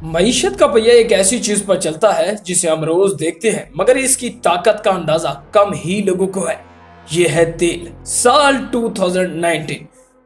معیشت کا پہیہ ایک ایسی چیز پر چلتا ہے جسے ہم روز دیکھتے ہیں مگر اس کی طاقت کا اندازہ کم ہی لوگوں کو ہے۔ یہ ہے تیل۔ سال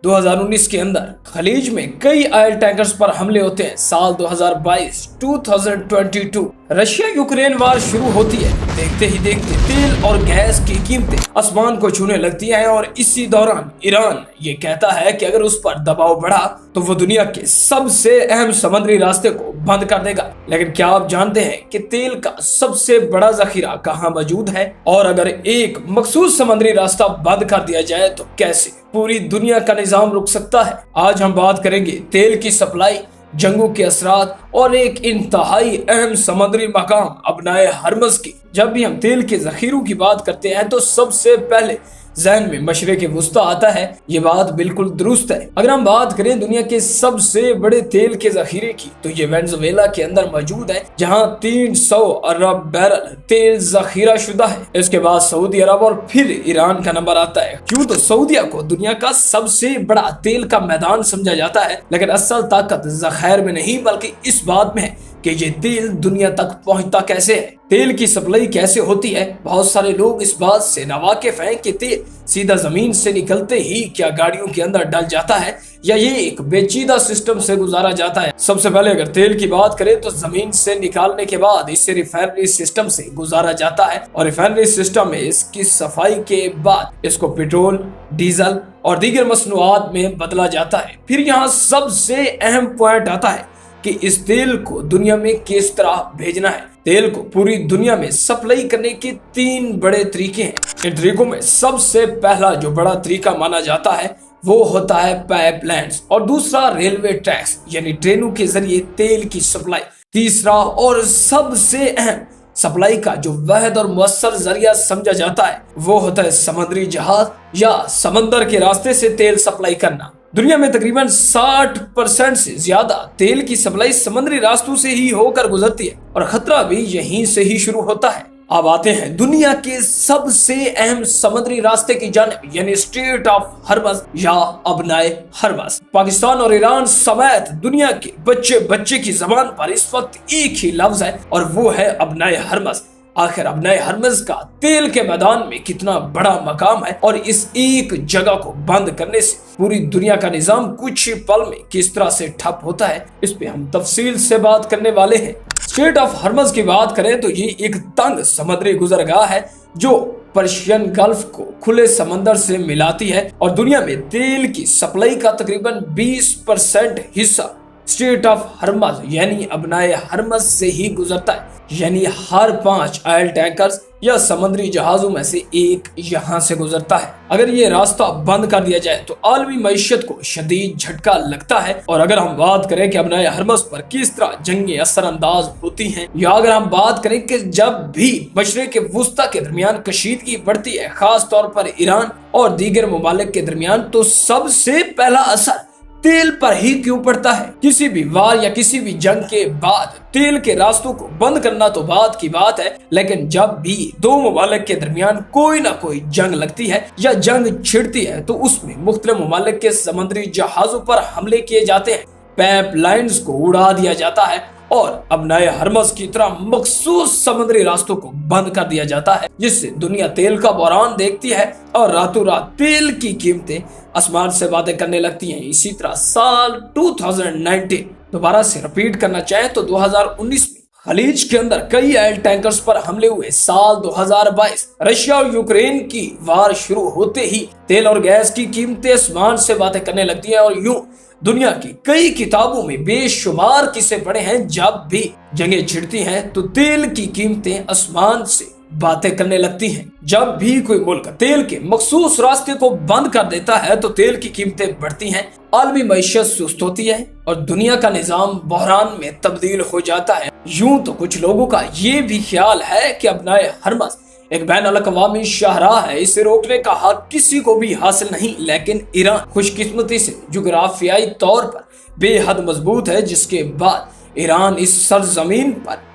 2019 کے اندر خلیج میں کئی آئل ٹینکرز پر حملے ہوتے ہیں۔ سال 2022 رشیا یوکرین وار شروع ہوتی ہے۔ دیکھتے ہی دیکھتے تیل اور گیس کی قیمتیں آسمان کو چھونے لگتی ہیں اور اسی دوران ایران یہ کہتا ہے کہ اگر اس پر دباؤ بڑھا تو وہ دنیا کے سب سے اہم سمندری راستے کو بند کر دے گا۔ لیکن کیا آپ جانتے ہیں کہ تیل کا سب سے بڑا ذخیرہ کہاں موجود ہے؟ اور اگر ایک مخصوص سمندری راستہ بند کر دیا جائے تو کیسے پوری دنیا کا نظام رک سکتا ہے؟ آج ہم بات کریں گے تیل کی سپلائی، جنگوں کے اثرات اور ایک انتہائی اہم سمندری مقام ابنائے ہرمز کی۔ جب بھی ہم تیل کے ذخیروں کی بات کرتے ہیں تو سب سے پہلے ذہن میں مشرق وسطیٰ آتا ہے۔ یہ بات بالکل درست ہے۔ اگر ہم بات کریں دنیا کے سب سے بڑے تیل کے ذخیرے کی تو یہ وینزویلا کے اندر موجود ہے، جہاں 300 ارب بیرل تیل ذخیرہ شدہ ہے۔ اس کے بعد سعودی عرب اور پھر ایران کا نمبر آتا ہے۔ کیوں تو سعودیہ کو دنیا کا سب سے بڑا تیل کا میدان سمجھا جاتا ہے، لیکن اصل طاقت ذخائر میں نہیں بلکہ اس بات میں ہے کہ یہ تیل دنیا تک پہنچتا کیسے ہے، تیل کی سپلائی کیسے ہوتی ہے۔ بہت سارے لوگ اس بات سے ناواقف ہیں کہ تیل سیدھا زمین سے نکلتے ہی کیا گاڑیوں کے اندر ڈل جاتا ہے یا یہ ایک پیچیدہ سسٹم سے گزارا جاتا ہے۔ سب سے پہلے اگر تیل کی بات کریں تو زمین سے نکالنے کے بعد اسے ریفائنری سسٹم سے گزارا جاتا ہے اور ریفائنری سسٹم میں اس کی صفائی کے بعد اس کو پیٹرول، ڈیزل اور دیگر مصنوعات میں بدلا جاتا ہے۔ پھر یہاں سب سے اہم پوائنٹ آتا ہے کہ اس تیل کو دنیا میں کس طرح بھیجنا ہے۔ تیل کو پوری دنیا میں سپلائی کرنے کے 3 بڑے طریقے ہیں۔ ان طریقوں میں سب سے پہلا جو بڑا طریقہ مانا جاتا ہے وہ ہوتا ہے پائپ لائنز، اور دوسرا ریلوے ٹریکس یعنی ٹرینوں کے ذریعے تیل کی سپلائی۔ تیسرا اور سب سے اہم سپلائی کا جو واحد اور مؤثر ذریعہ سمجھا جاتا ہے وہ ہوتا ہے سمندری جہاز یا سمندر کے راستے سے تیل سپلائی کرنا۔ دنیا میں تقریباً 60% سے زیادہ تیل کی سپلائی سمندری راستوں سے ہی ہو کر گزرتی ہے اور خطرہ بھی یہیں سے ہی شروع ہوتا ہے۔ اب آتے ہیں دنیا کے سب سے اہم سمندری راستے کی جانب یعنی اسٹریٹ آف ہرمز یا ابنائے ہرمز۔ پاکستان اور ایران سمیت دنیا کے بچے بچے کی زبان پر اس وقت ایک ہی لفظ ہے اور وہ ہے ابنائے ہرمز۔ آخر ابنائے ہرمز کا تیل کے میدان میں کتنا بڑا مقام ہے اور اس ایک جگہ کو بند کرنے سے پوری دنیا کا نظام کچھ پل میں کس طرح سے ٹھپ ہوتا ہے، اس پہ ہم تفصیل سے بات کرنے والے ہیں۔ اسٹریٹ آف ہرمز کی بات کریں تو یہ ایک تنگ سمندری گزرگاہ ہے جو پرشین گلف کو کھلے سمندر سے ملاتی ہے اور دنیا میں تیل کی سپلائی کا تقریباً 20% حصہ اسٹریٹ آف ہرمز یعنی ابنائے ہرمز سے ہی گزرتا ہے۔ یعنی ہر 5 آئل ٹینکرز یا سمندری جہازوں میں سے ایک یہاں سے گزرتا ہے۔ اگر یہ راستہ بند کر دیا جائے تو عالمی معیشت کو شدید جھٹکا لگتا ہے۔ اور اگر ہم بات کریں کہ ابنائے ہرمز پر کس طرح جنگیں اثر انداز ہوتی ہیں، یا اگر ہم بات کریں کہ جب بھی مشرق وسطیٰ کے درمیان کشیدگی بڑھتی ہے خاص طور پر ایران اور دیگر ممالک کے درمیان، تو سب سے پہلا اثر تیل پر ہی کیوں پڑتا ہے؟ کسی بھی وار یا کسی بھی جنگ کے بعد تیل کے راستوں کو بند کرنا تو بات کی بات ہے، لیکن جب بھی 2 ممالک کے درمیان کوئی نہ کوئی جنگ لگتی ہے یا جنگ چھڑتی ہے تو اس میں مختلف ممالک کے سمندری جہازوں پر حملے کیے جاتے ہیں، پائپ لائنز کو اڑا دیا جاتا ہے اور ابنائے ہرمز کی طرح مخصوص سمندری راستوں کو بند کر دیا جاتا ہے، جس سے دنیا تیل کا بحران دیکھتی ہے اور راتوں رات تیل کی قیمتیں آسمان سے باتیں کرنے لگتی ہیں۔ اسی طرح سال 2019 دوبارہ سے رپیٹ کرنا چاہیں تو 2019 میں خلیج کے اندر کئی آئل ٹینکرز پر حملے ہوئے۔ سال 2022 رشیا اور یوکرین کی وار شروع ہوتے ہی تیل اور گیس کی قیمتیں آسمان سے باتیں کرنے لگتی ہیں اور یوں دنیا کی کئی کتابوں میں بے شمار قصے پڑھے ہیں جب بھی جنگیں چھڑتی ہیں تو تیل کی قیمتیں آسمان سے باتیں کرنے لگتی ہیں۔ جب بھی کوئی ملک تیل کے مخصوص راستے کو بند کر دیتا ہے تو تیل کی قیمتیں بڑھتی ہیں، عالمی معیشت سست ہوتی ہے اور دنیا کا نظام بحران میں تبدیل ہو جاتا ہے۔ یوں تو کچھ لوگوں کا یہ بھی خیال ہے کہ ابنائے ہرمز ایک بین الاقوامی شاہراہ ہے، اسے روکنے کا حق کسی کو بھی حاصل نہیں، لیکن ایران خوش قسمتی سے جغرافیائی طور پر بے حد مضبوط ہے، جس کے بعد ایران اس سرزمین پر